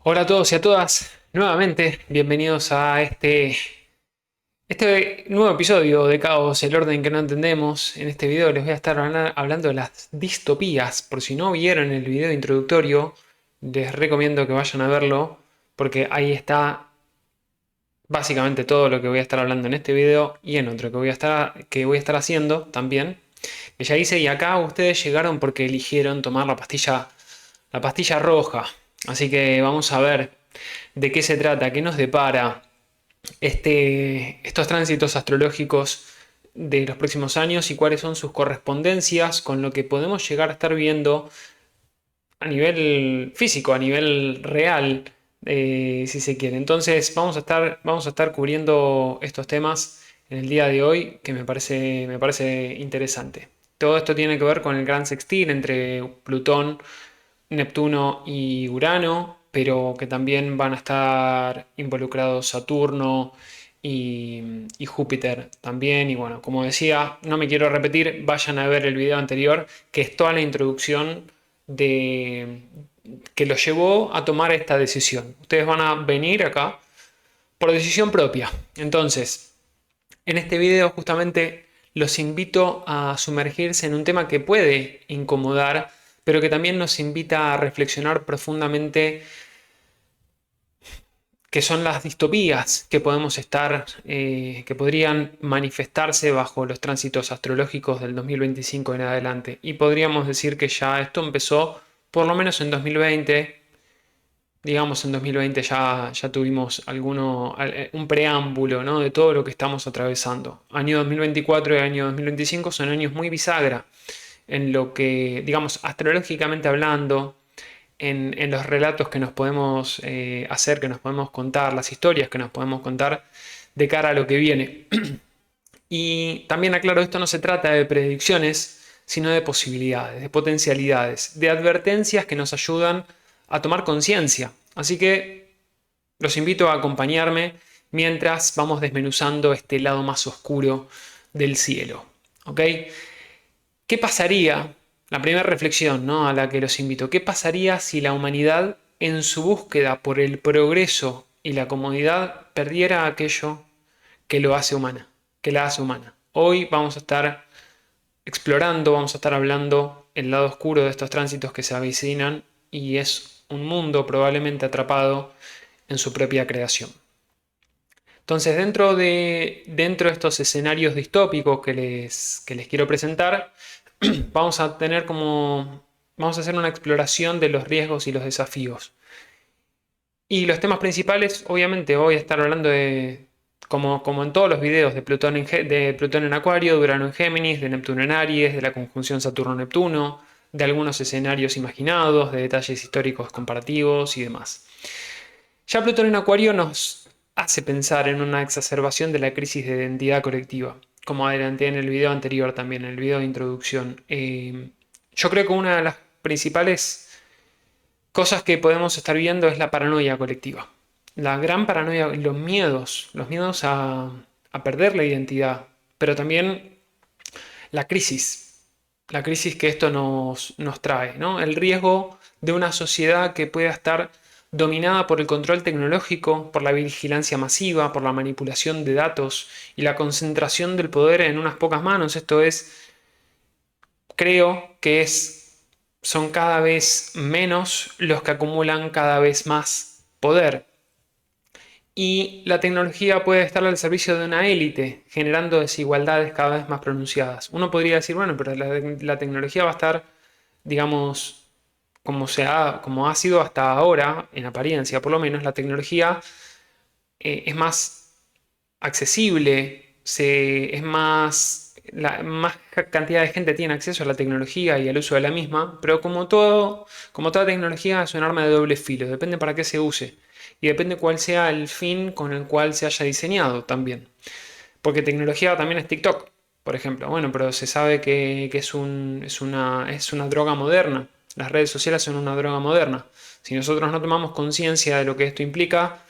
Hola a todos y a todas, nuevamente bienvenidos a este nuevo episodio de Caos, el orden que no entendemos. En este video les voy a estar hablando de las distopías. Por si no vieron el video introductorio, les recomiendo que vayan a verlo, porque ahí está básicamente todo lo que voy a estar hablando en este video y en otro que voy a estar haciendo también, que ya hice. Y acá ustedes llegaron porque eligieron tomar la pastilla roja. Así que vamos a ver de qué se trata, qué nos depara estos tránsitos astrológicos de los próximos años y cuáles son sus correspondencias con lo que podemos llegar a estar viendo a nivel físico, a nivel real, si se quiere. Entonces vamos a estar cubriendo estos temas en el día de hoy, que me parece interesante. Todo esto tiene que ver con el gran sextil entre Plutón, Neptuno y Urano, pero que también van a estar involucrados Saturno y Júpiter también. Y bueno, como decía, no me quiero repetir, vayan a ver el video anterior, que es toda la introducción de que los llevó a tomar esta decisión. Ustedes van a venir acá por decisión propia. Entonces, en este video justamente los invito a sumergirse en un tema que puede incomodar, pero que también nos invita a reflexionar profundamente, que son las distopías que podemos que podrían manifestarse bajo los tránsitos astrológicos del 2025 en adelante. Y podríamos decir que ya esto empezó por lo menos en 2020. Digamos, en 2020 ya tuvimos un preámbulo, ¿no?, de todo lo que estamos atravesando. Año 2024 y año 2025 son años muy bisagra en lo que, digamos, astrológicamente hablando, en los relatos que nos podemos hacer, que nos podemos contar, las historias que nos podemos contar de cara a lo que viene. Y también aclaro, esto no se trata de predicciones, sino de posibilidades, de potencialidades, de advertencias que nos ayudan a tomar conciencia. Así que los invito a acompañarme mientras vamos desmenuzando este lado más oscuro del cielo. ¿Ok? ¿Qué pasaría? La primera reflexión, ¿no?, a la que los invito. ¿Qué pasaría si la humanidad, en su búsqueda por el progreso y la comodidad, perdiera aquello que lo hace humana, que la hace humana? Hoy vamos a estar explorando, vamos a estar hablando el lado oscuro de estos tránsitos que se avecinan, y es un mundo probablemente atrapado en su propia creación. Entonces, dentro de estos escenarios distópicos que les quiero presentar, vamos a tener vamos a hacer una exploración de los riesgos y los desafíos. Y los temas principales, obviamente, voy a estar hablando de, como en todos los videos, de Plutón en Acuario, de Urano en Géminis, de Neptuno en Aries, de la conjunción Saturno-Neptuno, de algunos escenarios imaginados, de detalles históricos comparativos y demás. Ya Plutón en Acuario nos hace pensar en una exacerbación de la crisis de identidad colectiva, como adelanté en el video anterior también, en el video de introducción. Yo creo que una de las principales cosas que podemos estar viendo es la paranoia colectiva. La gran paranoia, los miedos a perder la identidad, pero también la crisis que esto nos trae, ¿no? El riesgo de una sociedad que pueda estar dominada por el control tecnológico, por la vigilancia masiva, por la manipulación de datos y la concentración del poder en unas pocas manos. Esto es, creo que son cada vez menos los que acumulan cada vez más poder. Y la tecnología puede estar al servicio de una élite, generando desigualdades cada vez más pronunciadas. Uno podría decir, bueno, pero la tecnología va a estar, digamos, como ha sido hasta ahora, en apariencia por lo menos. La tecnología es más accesible, más cantidad de gente tiene acceso a la tecnología y al uso de la misma, pero como toda tecnología es un arma de doble filo, depende para qué se use y depende cuál sea el fin con el cual se haya diseñado también. Porque tecnología también es TikTok, por ejemplo. Bueno, pero se sabe que es una droga moderna. Las redes sociales son una droga moderna. Si nosotros no tomamos conciencia de lo que esto implica,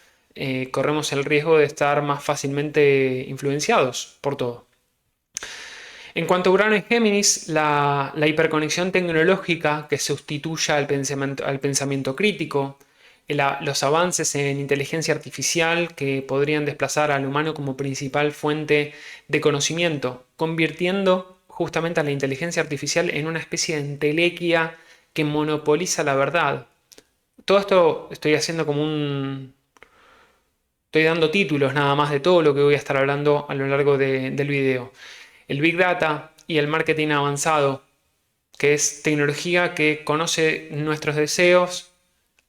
corremos el riesgo de estar más fácilmente influenciados por todo. En cuanto a Urano y Géminis, la hiperconexión tecnológica que sustituya al pensamiento crítico, los avances en inteligencia artificial que podrían desplazar al humano como principal fuente de conocimiento, convirtiendo justamente a la inteligencia artificial en una especie de entelequia que monopoliza la verdad. Todo esto estoy haciendo como un... Estoy dando títulos nada más de todo lo que voy a estar hablando a lo largo del video. El Big Data y el marketing avanzado, que es tecnología que conoce nuestros deseos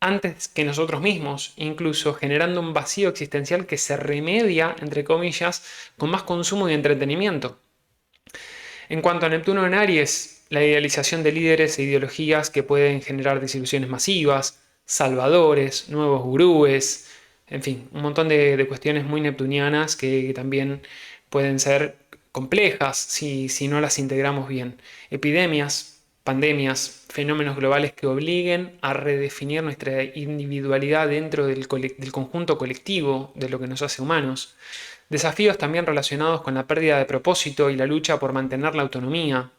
antes que nosotros mismos, incluso generando un vacío existencial que se remedia, entre comillas, con más consumo y entretenimiento. En cuanto a Neptuno en Aries, la idealización de líderes e ideologías que pueden generar desilusiones masivas, salvadores, nuevos gurúes, en fin, un montón de cuestiones muy neptunianas que también pueden ser complejas si no las integramos bien. Epidemias, pandemias, fenómenos globales que obliguen a redefinir nuestra individualidad dentro del conjunto colectivo de lo que nos hace humanos. Desafíos también relacionados con la pérdida de propósito y la lucha por mantener la autonomía.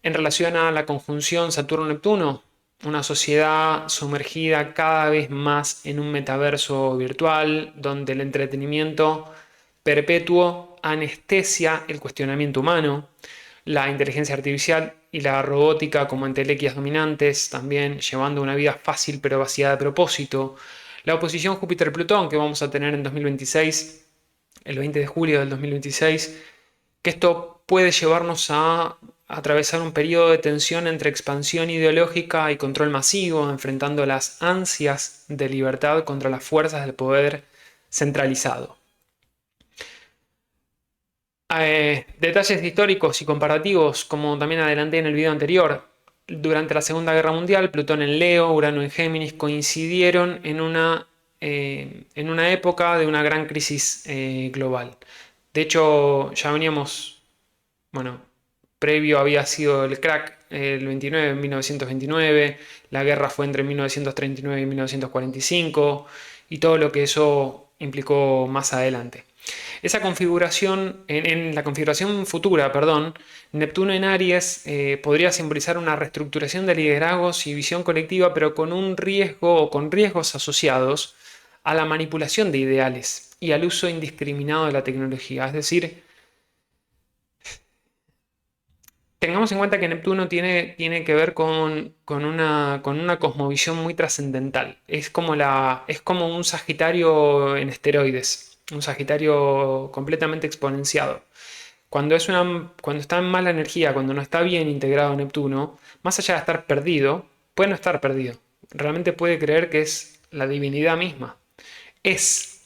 En relación a la conjunción Saturno-Neptuno, una sociedad sumergida cada vez más en un metaverso virtual donde el entretenimiento perpetuo anestesia el cuestionamiento humano, la inteligencia artificial y la robótica como entelequias dominantes, también llevando una vida fácil pero vacía de propósito, la oposición Júpiter-Plutón que vamos a tener en 2026, el 20 de julio del 2026, que esto puede llevarnos a atravesar un periodo de tensión entre expansión ideológica y control masivo, enfrentando las ansias de libertad contra las fuerzas del poder centralizado. Detalles históricos y comparativos, como también adelanté en el video anterior. Durante la Segunda Guerra Mundial, Plutón en Leo, Urano en Géminis coincidieron en una época de una gran crisis global. De hecho, ya veníamos, bueno, previo había sido el crack el 29, en 1929, la guerra fue entre 1939 y 1945 y todo lo que eso implicó más adelante. Esa configuración, en la configuración futura, perdón, Neptuno en Aries podría simbolizar una reestructuración de liderazgos y visión colectiva, pero con un riesgo o con riesgos asociados a la manipulación de ideales y al uso indiscriminado de la tecnología. Es decir, tengamos en cuenta que Neptuno tiene que ver con una cosmovisión muy trascendental. Es como un Sagitario en esteroides, un Sagitario completamente exponenciado. Cuando está en mala energía, cuando no está bien integrado Neptuno, más allá de estar perdido, puede no estar perdido. Realmente puede creer que es la divinidad misma. Es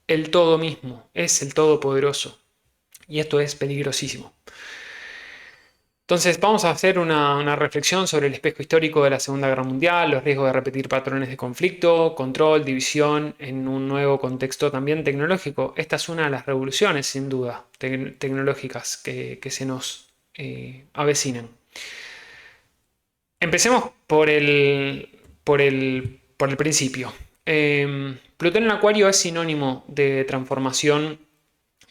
el todo mismo, es el todopoderoso. Y esto es peligrosísimo. Entonces vamos a hacer una reflexión sobre el espejo histórico de la Segunda Guerra Mundial, los riesgos de repetir patrones de conflicto, control, división en un nuevo contexto también tecnológico. Esta es una de las revoluciones, sin duda, tecnológicas que se nos avecinan. Empecemos por el principio. Plutón en Acuario es sinónimo de transformación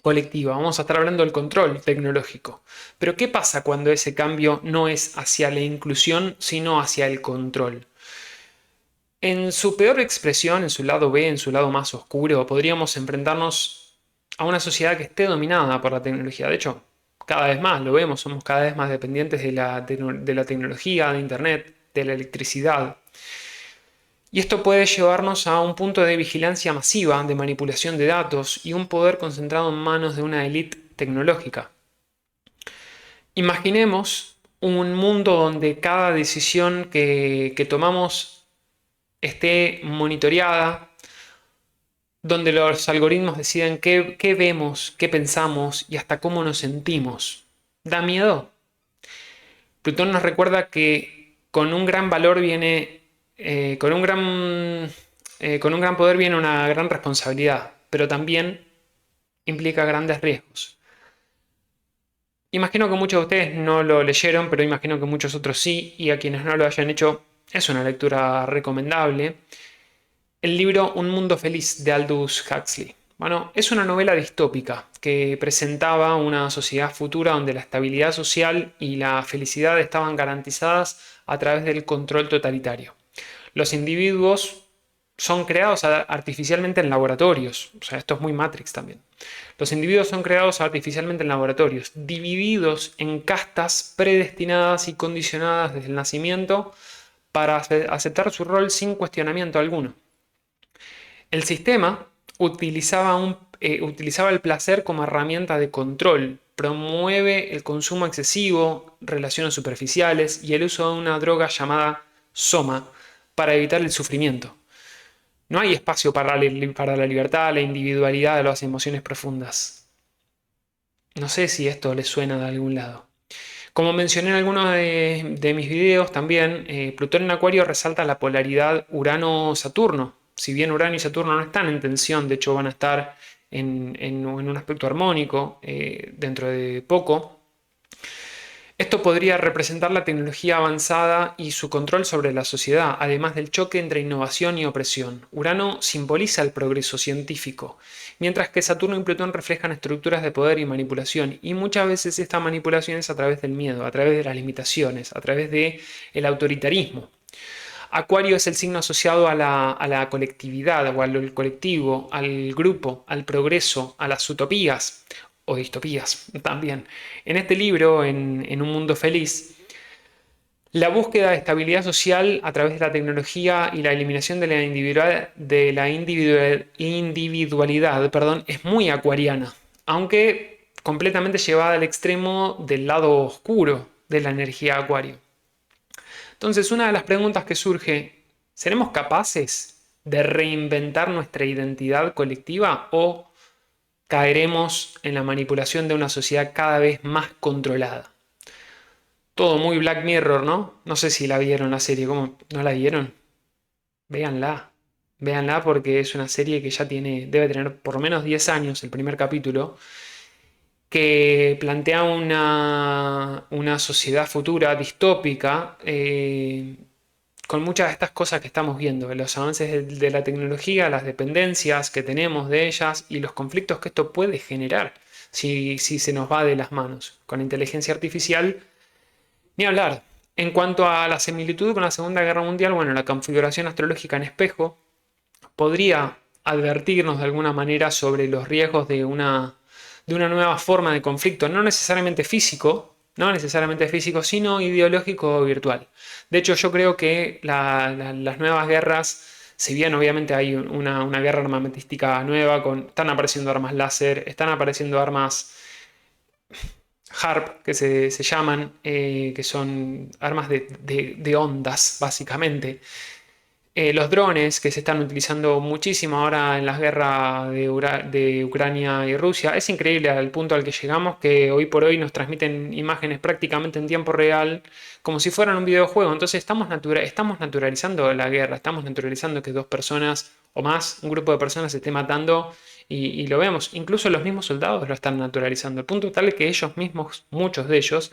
colectiva. Vamos a estar hablando del control tecnológico. Pero ¿qué pasa cuando ese cambio no es hacia la inclusión, sino hacia el control? En su peor expresión, en su lado B, en su lado más oscuro, podríamos enfrentarnos a una sociedad que esté dominada por la tecnología. De hecho, cada vez más lo vemos, somos cada vez más dependientes de la tecnología, de Internet, de la electricidad. Y esto puede llevarnos a un punto de vigilancia masiva, de manipulación de datos y un poder concentrado en manos de una élite tecnológica. Imaginemos un mundo donde cada decisión que tomamos esté monitoreada, donde los algoritmos deciden qué vemos, qué pensamos y hasta cómo nos sentimos. ¿Da miedo? Plutón nos recuerda que con un gran valor viene, con un gran poder viene una gran responsabilidad, pero también implica grandes riesgos. Imagino que muchos de ustedes no lo leyeron, pero imagino que muchos otros sí, y a quienes no lo hayan hecho, es una lectura recomendable. El libro Un Mundo Feliz de Aldous Huxley. Bueno, es una novela distópica que presentaba una sociedad futura donde la estabilidad social y la felicidad estaban garantizadas a través del control totalitario. Los individuos son creados artificialmente en laboratorios. O sea, esto es muy Matrix también. Los individuos son creados artificialmente en laboratorios, divididos en castas predestinadas y condicionadas desde el nacimiento para aceptar su rol sin cuestionamiento alguno. El sistema utilizaba el placer como herramienta de control, promueve el consumo excesivo, relaciones superficiales y el uso de una droga llamada soma para evitar el sufrimiento. No hay espacio para la libertad, la individualidad de las emociones profundas. No sé si esto les suena de algún lado. Como mencioné en algunos de mis videos también, Plutón en Acuario resalta la polaridad Urano-Saturno. Si bien Urano y Saturno no están en tensión, de hecho van a estar en un aspecto armónico dentro de poco. Esto podría representar la tecnología avanzada y su control sobre la sociedad, además del choque entre innovación y opresión. Urano simboliza el progreso científico, mientras que Saturno y Plutón reflejan estructuras de poder y manipulación, y muchas veces esta manipulación es a través del miedo, a través de las limitaciones, a través del autoritarismo. Acuario es el signo asociado a la colectividad o al colectivo, al grupo, al progreso, a las utopías o distopías también. En este libro, en Un Mundo Feliz, la búsqueda de estabilidad social a través de la tecnología y la eliminación de la individualidad, perdón, es muy acuariana, aunque completamente llevada al extremo del lado oscuro de la energía acuario. Entonces, una de las preguntas que surge, ¿seremos capaces de reinventar nuestra identidad colectiva o caeremos en la manipulación de una sociedad cada vez más controlada? Todo muy Black Mirror, ¿no? No sé si la vieron la serie, ¿cómo? ¿No la vieron? Véanla. Véanla porque es una serie que ya debe tener por lo menos 10 años, el primer capítulo, que plantea una sociedad futura distópica con muchas de estas cosas que estamos viendo, los avances de la tecnología, las dependencias que tenemos de ellas y los conflictos que esto puede generar si se nos va de las manos. Con la inteligencia artificial, ni hablar. En cuanto a la similitud con la Segunda Guerra Mundial, bueno, la configuración astrológica en espejo podría advertirnos de alguna manera sobre los riesgos de una nueva forma de conflicto, no necesariamente físico, sino ideológico o virtual. De hecho, yo creo que las nuevas guerras, si bien obviamente hay una guerra armamentística nueva, están apareciendo armas láser, están apareciendo armas HARP, que se llaman, que son armas de ondas, básicamente. Los drones que se están utilizando muchísimo ahora en las guerras de Ucrania y Rusia. Es increíble al punto al que llegamos que hoy por hoy nos transmiten imágenes prácticamente en tiempo real, como si fueran un videojuego. Entonces estamos naturalizando la guerra, estamos naturalizando que dos personas o más, un grupo de personas se esté matando y lo vemos. Incluso los mismos soldados lo están naturalizando, al punto tal que ellos mismos, muchos de ellos,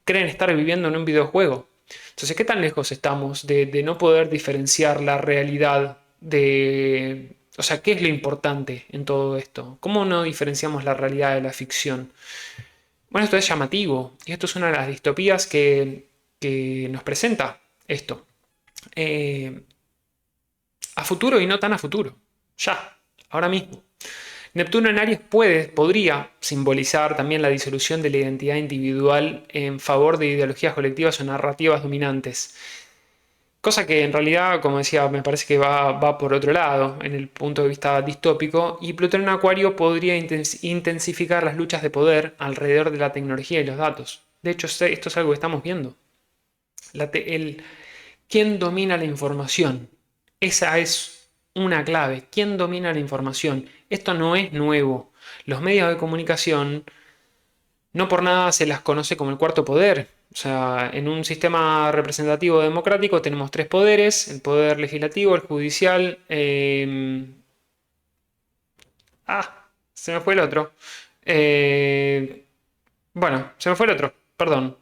creen estar viviendo en un videojuego. Entonces, ¿qué tan lejos estamos de no poder diferenciar la realidad de... O sea, ¿qué es lo importante en todo esto? ¿Cómo no diferenciamos la realidad de la ficción? Bueno, esto es llamativo y esto es una de las distopías que nos presenta esto. Eh, a futuro y no tan a futuro. Ya, ahora mismo. Neptuno en Aries podría simbolizar también la disolución de la identidad individual en favor de ideologías colectivas o narrativas dominantes. Cosa que en realidad, como decía, me parece que va por otro lado, en el punto de vista distópico, y Plutón en Acuario podría intensificar las luchas de poder alrededor de la tecnología y los datos. De hecho, esto es algo que estamos viendo. ¿Quién domina la información? Esa es una clave. ¿Quién domina la información? Esto no es nuevo. Los medios de comunicación no por nada se las conoce como el cuarto poder. O sea, en un sistema representativo democrático tenemos tres poderes: el poder legislativo, el judicial. Se me fue el otro. Eh, bueno, se me fue el otro, perdón.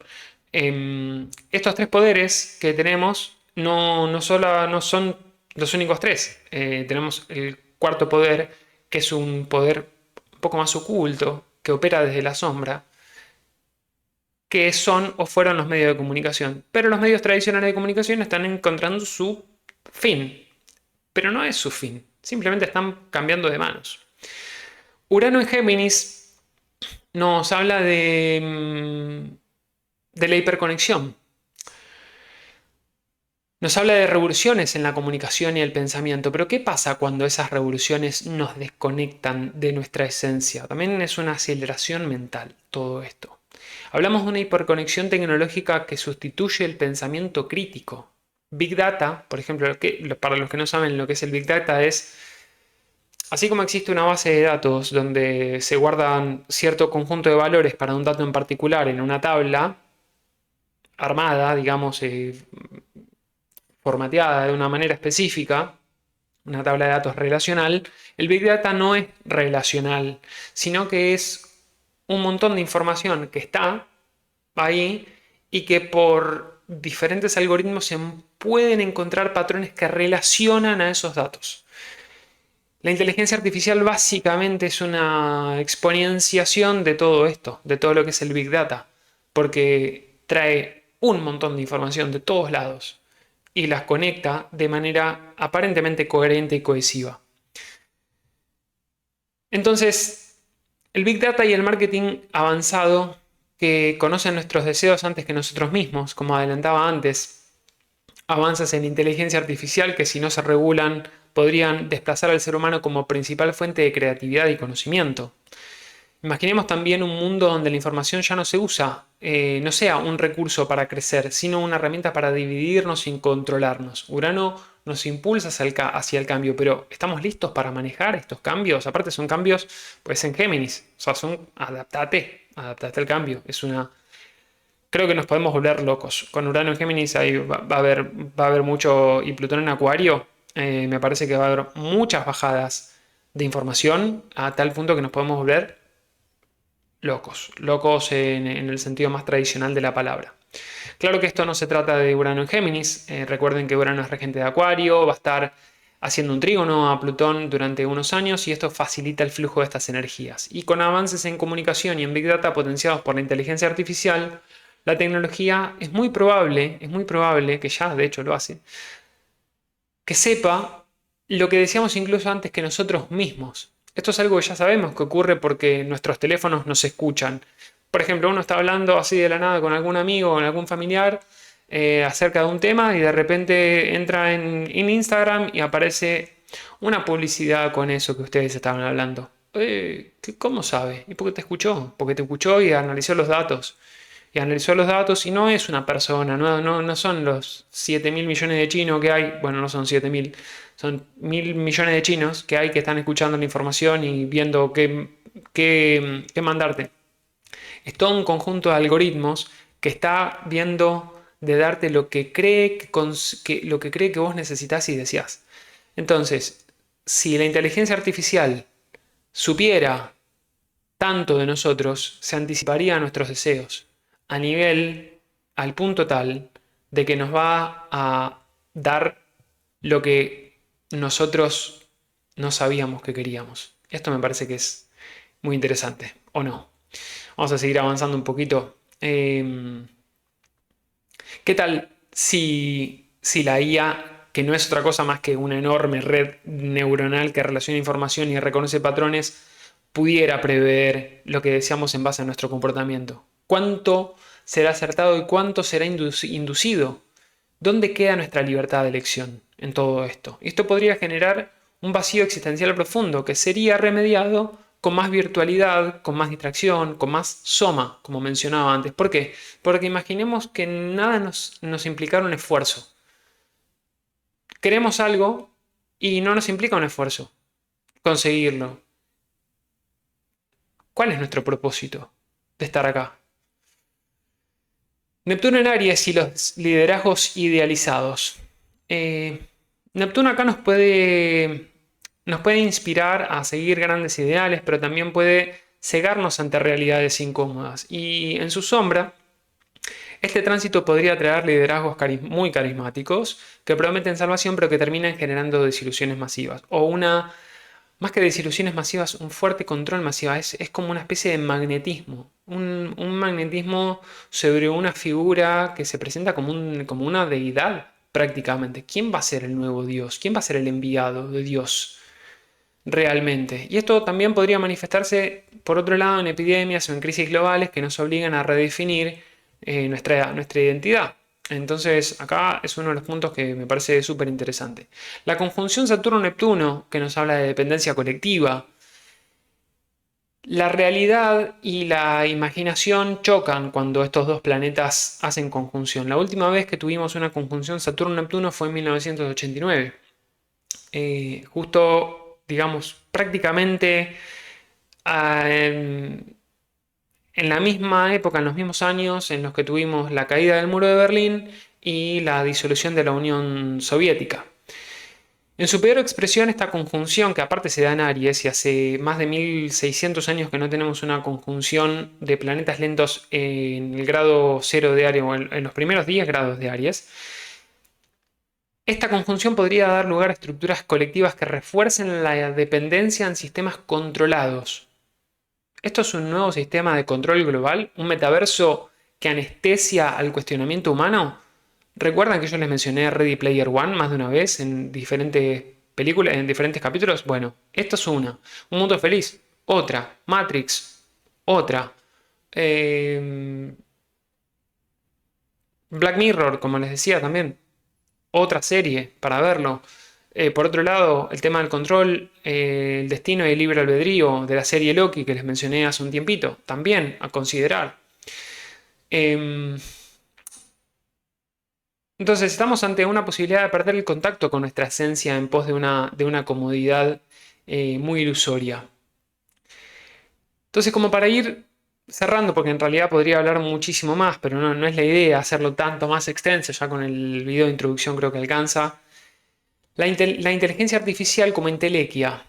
Estos tres poderes que tenemos no son los únicos tres. Tenemos el cuarto poder, que es un poder un poco más oculto, que opera desde la sombra, que son o fueron los medios de comunicación. Pero los medios tradicionales de comunicación están encontrando su fin. pero no es su fin. Simplemente están cambiando de manos. Urano en Géminis nos habla de la hiperconexión. Nos habla de revoluciones en la comunicación y el pensamiento, pero ¿qué pasa cuando esas revoluciones nos desconectan de nuestra esencia? También es una aceleración mental todo esto. Hablamos de una hiperconexión tecnológica que sustituye el pensamiento crítico. Big Data, por ejemplo, para los que no saben lo que es el Big Data, es así como existe una base de datos donde se guardan cierto conjunto de valores para un dato en particular en una tabla armada, digamos, formateada de una manera específica, una tabla de datos relacional, el Big Data no es relacional, sino que es un montón de información que está ahí y que por diferentes algoritmos se pueden encontrar patrones que relacionan a esos datos. La inteligencia artificial básicamente es una exponenciación de todo esto, de todo lo que es el Big Data, porque trae un montón de información de todos lados y las conecta de manera aparentemente coherente y cohesiva. Entonces, el Big Data y el marketing avanzado, que conocen nuestros deseos antes que nosotros mismos, como adelantaba antes, avances en inteligencia artificial que si no se regulan podrían desplazar al ser humano como principal fuente de creatividad y conocimiento. Imaginemos también un mundo donde la información ya no se usa, no sea un recurso para crecer, sino una herramienta para dividirnos sin controlarnos. Urano nos impulsa hacia el cambio, pero ¿estamos listos para manejar estos cambios? Aparte son cambios, pues en Géminis, o sea, son adaptate al cambio. Creo que nos podemos volver locos. Con Urano en Géminis ahí va a haber mucho, y Plutón en Acuario, me parece que va a haber muchas bajadas de información a tal punto que nos podemos volver locos, locos en el sentido más tradicional de la palabra. Claro que esto no se trata de Urano en Géminis, recuerden que Urano es regente de Acuario, va a estar haciendo un trígono a Plutón durante unos años y esto facilita el flujo de estas energías. Y con avances en comunicación y en Big Data potenciados por la inteligencia artificial, la tecnología es muy probable que ya de hecho lo hace, que sepa lo que decíamos incluso antes que nosotros mismos. Esto es algo que ya sabemos que ocurre porque nuestros teléfonos nos escuchan. Por ejemplo, uno está hablando así de la nada con algún amigo o con algún familiar acerca de un tema y de repente entra en Instagram y aparece una publicidad con eso que ustedes estaban hablando. ¿Cómo sabe? ¿Y por qué te escuchó? Porque te escuchó y analizó los datos. Y analizó los datos y no es una persona, no son los 7.000 millones de chinos que hay, bueno, no son 7.000, son 1.000 millones de chinos que hay que están escuchando la información y viendo qué mandarte. Es todo un conjunto de algoritmos que está viendo de darte lo que cree lo que cree que vos necesitas y deseás. Entonces, si la inteligencia artificial supiera tanto de nosotros, se anticiparía a nuestros deseos a nivel, al punto tal de que nos va a dar lo que nosotros no sabíamos que queríamos. Esto me parece que es muy interesante, ¿o no? Vamos a seguir avanzando un poquito. ¿Qué tal si la IA, que no es otra cosa más que una enorme red neuronal que relaciona información y reconoce patrones, pudiera prever lo que deseamos en base a nuestro comportamiento? ¿Cuánto será acertado y cuánto será inducido? ¿Dónde queda nuestra libertad de elección en todo esto? Esto podría generar un vacío existencial profundo que sería remediado con más virtualidad, con más distracción, con más soma, como mencionaba antes. ¿Por qué? Porque imaginemos que nada nos implicara un esfuerzo. Queremos algo y no nos implica un esfuerzo conseguirlo. ¿Cuál es nuestro propósito de estar acá? Neptuno en Aries y los liderazgos idealizados. Neptuno acá nos puede inspirar a seguir grandes ideales, pero también puede cegarnos ante realidades incómodas. Y en su sombra, este tránsito podría traer liderazgos muy carismáticos que prometen salvación, pero que terminan generando desilusiones masivas. Más que desilusiones masivas, un fuerte control masiva. Es como una especie de magnetismo. Un magnetismo sobre una figura que se presenta como una deidad prácticamente. ¿Quién va a ser el nuevo Dios? ¿Quién va a ser el enviado de Dios realmente? Y esto también podría manifestarse, por otro lado, en epidemias o en crisis globales que nos obligan a redefinir nuestra identidad. Entonces, acá es uno de los puntos que me parece súper interesante. La conjunción Saturno-Neptuno, que nos habla de dependencia colectiva. La realidad y la imaginación chocan cuando estos dos planetas hacen conjunción. La última vez que tuvimos una conjunción Saturno-Neptuno fue en 1989. Justo, digamos, prácticamente en la misma época, en los mismos años en los que tuvimos la caída del muro de Berlín y la disolución de la Unión Soviética. En su peor expresión, esta conjunción, que aparte se da en Aries, y hace más de 1600 años que no tenemos una conjunción de planetas lentos en el grado 0 de Aries, o en los primeros 10 grados de Aries, esta conjunción podría dar lugar a estructuras colectivas que refuercen la dependencia en sistemas controlados. Esto es un nuevo sistema de control global, un metaverso que anestesia al cuestionamiento humano. ¿Recuerdan que yo les mencioné Ready Player One más de una vez en diferentes películas, en diferentes capítulos? Bueno, esto es una. Un mundo feliz. Otra. Matrix. Otra. Black Mirror, como les decía también. Otra serie para verlo. Por otro lado, el tema del control, el destino y el libre albedrío de la serie Loki que les mencioné hace un tiempito. También a considerar. Em, Entonces estamos ante una posibilidad de perder el contacto con nuestra esencia en pos de una comodidad muy ilusoria. Entonces, como para ir cerrando, porque en realidad podría hablar muchísimo más, pero no es la idea hacerlo tanto más extenso, ya con el video de introducción creo que alcanza. La inteligencia artificial como entelequia,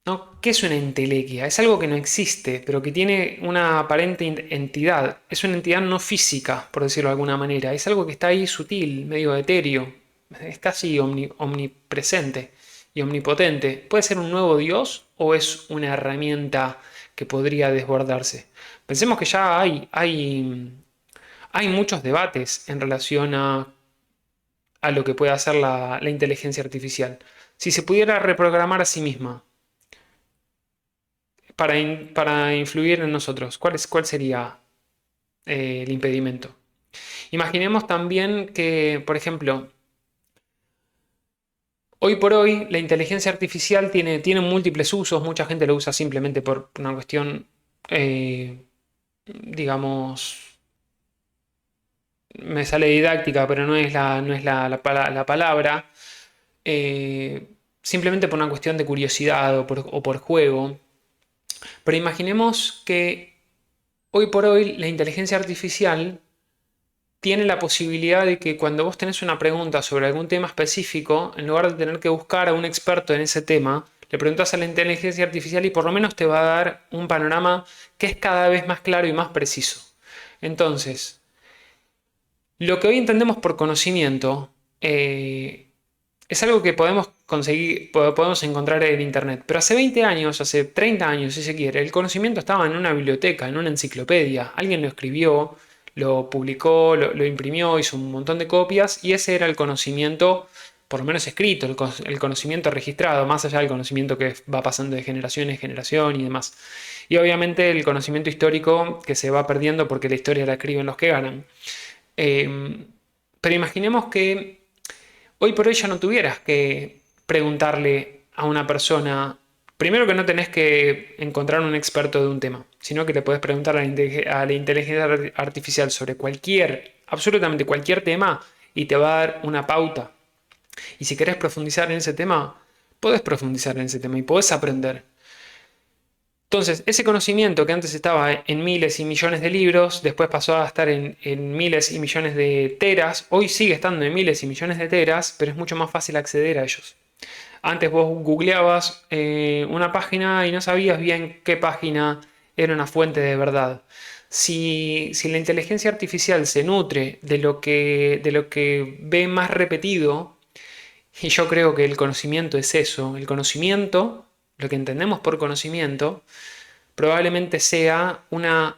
¿no? ¿Qué es una entelequia? Es algo que no existe, pero que tiene una aparente entidad. Es una entidad no física, por decirlo de alguna manera. Es algo que está ahí sutil, medio etéreo. Es casi omnipresente y omnipotente. ¿Puede ser un nuevo Dios o es una herramienta que podría desbordarse? Pensemos que ya hay muchos debates en relación a lo que puede hacer la inteligencia artificial. Si se pudiera reprogramar a sí misma para influir en nosotros, ¿cuál sería el impedimento? Imaginemos también que, por ejemplo, hoy por hoy la inteligencia artificial tiene múltiples usos, mucha gente lo usa simplemente por una cuestión, digamos, me sale didáctica, pero no es la palabra, simplemente por una cuestión de curiosidad o por juego. Pero imaginemos que hoy por hoy la inteligencia artificial tiene la posibilidad de que cuando vos tenés una pregunta sobre algún tema específico, en lugar de tener que buscar a un experto en ese tema, le preguntas a la inteligencia artificial y por lo menos te va a dar un panorama que es cada vez más claro y más preciso. Entonces, lo que hoy entendemos por conocimiento es algo que podemos conseguir, podemos encontrar en Internet. Pero hace 20 años, hace 30 años, si se quiere, el conocimiento estaba en una biblioteca, en una enciclopedia. Alguien lo escribió, lo publicó, lo imprimió, hizo un montón de copias y ese era el conocimiento, por lo menos escrito, el conocimiento registrado, más allá del conocimiento que va pasando de generación en generación y demás. Y obviamente el conocimiento histórico que se va perdiendo porque la historia la escriben los que ganan. Pero imaginemos que hoy por hoy ya no tuvieras que preguntarle a una persona, primero que no tenés que encontrar un experto de un tema, sino que le podés preguntar a la inteligencia artificial sobre absolutamente cualquier tema y te va a dar una pauta. Y si querés profundizar en ese tema, podés profundizar en ese tema y podés aprender. Entonces, ese conocimiento que antes estaba en miles y millones de libros, después pasó a estar en miles y millones de teras, hoy sigue estando en miles y millones de teras, pero es mucho más fácil acceder a ellos. Antes vos googleabas una página y no sabías bien qué página era una fuente de verdad. Si la inteligencia artificial se nutre de lo que ve más repetido, y yo creo que el conocimiento es eso, el conocimiento, lo que entendemos por conocimiento, probablemente sea una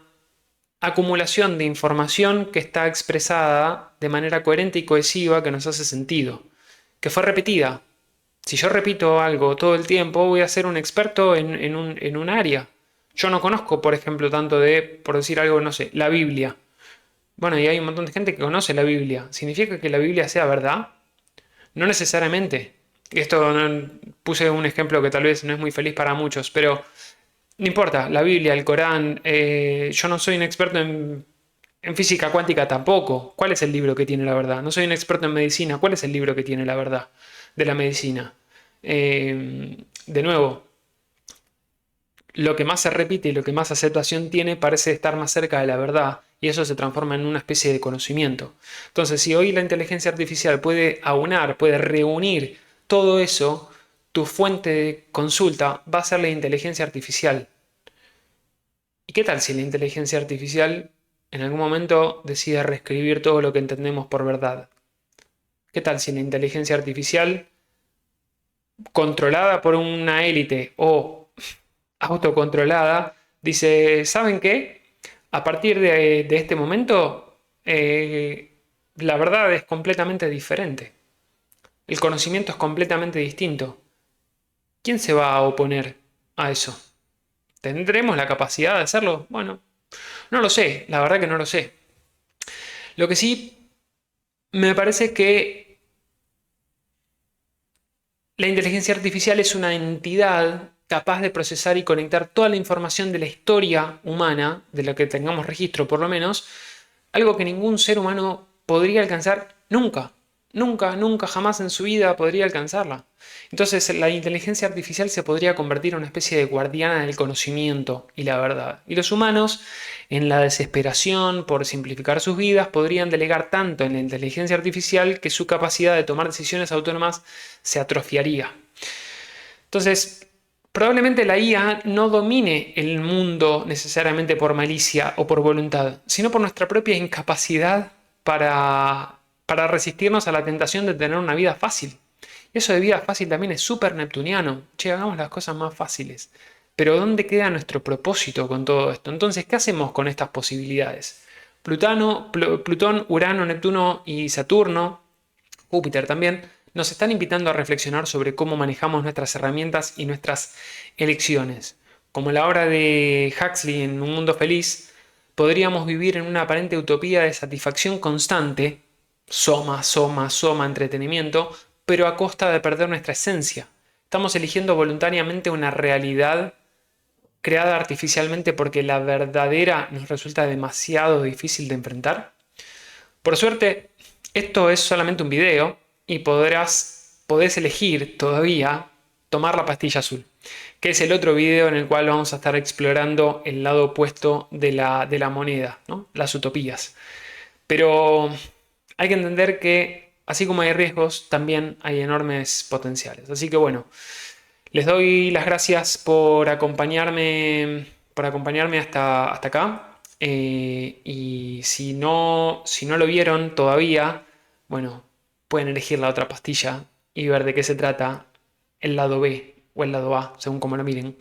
acumulación de información que está expresada de manera coherente y cohesiva que nos hace sentido, que fue repetida. Si yo repito algo todo el tiempo, voy a ser un experto en un área. Yo no conozco, por ejemplo, tanto de, por decir algo, no sé, la Biblia. Bueno, y hay un montón de gente que conoce la Biblia. ¿Significa que la Biblia sea verdad? No necesariamente. Esto puse un ejemplo que tal vez no es muy feliz para muchos, pero no importa, la Biblia, el Corán, yo no soy un experto en física cuántica tampoco. ¿Cuál es el libro que tiene la verdad? No soy un experto en medicina. ¿Cuál es el libro que tiene la verdad de la medicina? De nuevo, lo que más se repite y lo que más aceptación tiene parece estar más cerca de la verdad y eso se transforma en una especie de conocimiento. Entonces, si hoy la inteligencia artificial puede aunar, puede reunir todo eso, tu fuente de consulta va a ser la inteligencia artificial. ¿Y qué tal si la inteligencia artificial en algún momento decide reescribir todo lo que entendemos por verdad? ¿Qué tal si la inteligencia artificial, controlada por una élite o autocontrolada, dice, ¿saben qué? A partir de este momento, la verdad es completamente diferente. El conocimiento es completamente distinto. ¿Quién se va a oponer a eso? ¿Tendremos la capacidad de hacerlo? Bueno, no lo sé, la verdad que no lo sé. Lo que sí me parece que la inteligencia artificial es una entidad capaz de procesar y conectar toda la información de la historia humana, de la que tengamos registro por lo menos, algo que ningún ser humano podría alcanzar nunca. Nunca, nunca, jamás en su vida podría alcanzarla. Entonces la inteligencia artificial se podría convertir en una especie de guardiana del conocimiento y la verdad. Y los humanos, en la desesperación por simplificar sus vidas, podrían delegar tanto en la inteligencia artificial que su capacidad de tomar decisiones autónomas se atrofiaría. Entonces, probablemente la IA no domine el mundo necesariamente por malicia o por voluntad, sino por nuestra propia incapacidad para resistirnos a la tentación de tener una vida fácil. Y eso de vida fácil también es súper neptuniano. Che, hagamos las cosas más fáciles. Pero ¿dónde queda nuestro propósito con todo esto? Entonces, ¿qué hacemos con estas posibilidades? Plutón, Urano, Neptuno y Saturno, Júpiter también, nos están invitando a reflexionar sobre cómo manejamos nuestras herramientas y nuestras elecciones. Como la obra de Huxley en Un Mundo Feliz, podríamos vivir en una aparente utopía de satisfacción constante, soma, soma, soma, entretenimiento, pero a costa de perder nuestra esencia. Estamos eligiendo voluntariamente una realidad creada artificialmente porque la verdadera nos resulta demasiado difícil de enfrentar. Por suerte, esto es solamente un video y podés elegir todavía tomar la pastilla azul, que es el otro video en el cual vamos a estar explorando el lado opuesto de la moneda, ¿no? Las utopías. Pero hay que entender que así como hay riesgos, también hay enormes potenciales. Así que bueno, les doy las gracias por acompañarme hasta acá. Y si no lo vieron todavía, bueno, pueden elegir la otra pastilla y ver de qué se trata el lado B o el lado A, según como lo miren,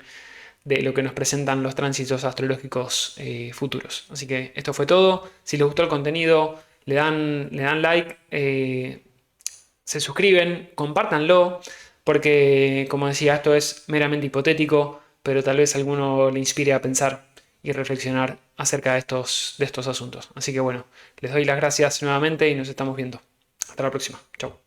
de lo que nos presentan los tránsitos astrológicos futuros. Así que esto fue todo. Si les gustó el contenido, le dan like, se suscriben, compártanlo, porque como decía, esto es meramente hipotético, pero tal vez a alguno le inspire a pensar y reflexionar acerca de estos asuntos. Así que bueno, les doy las gracias nuevamente y nos estamos viendo. Hasta la próxima. Chao.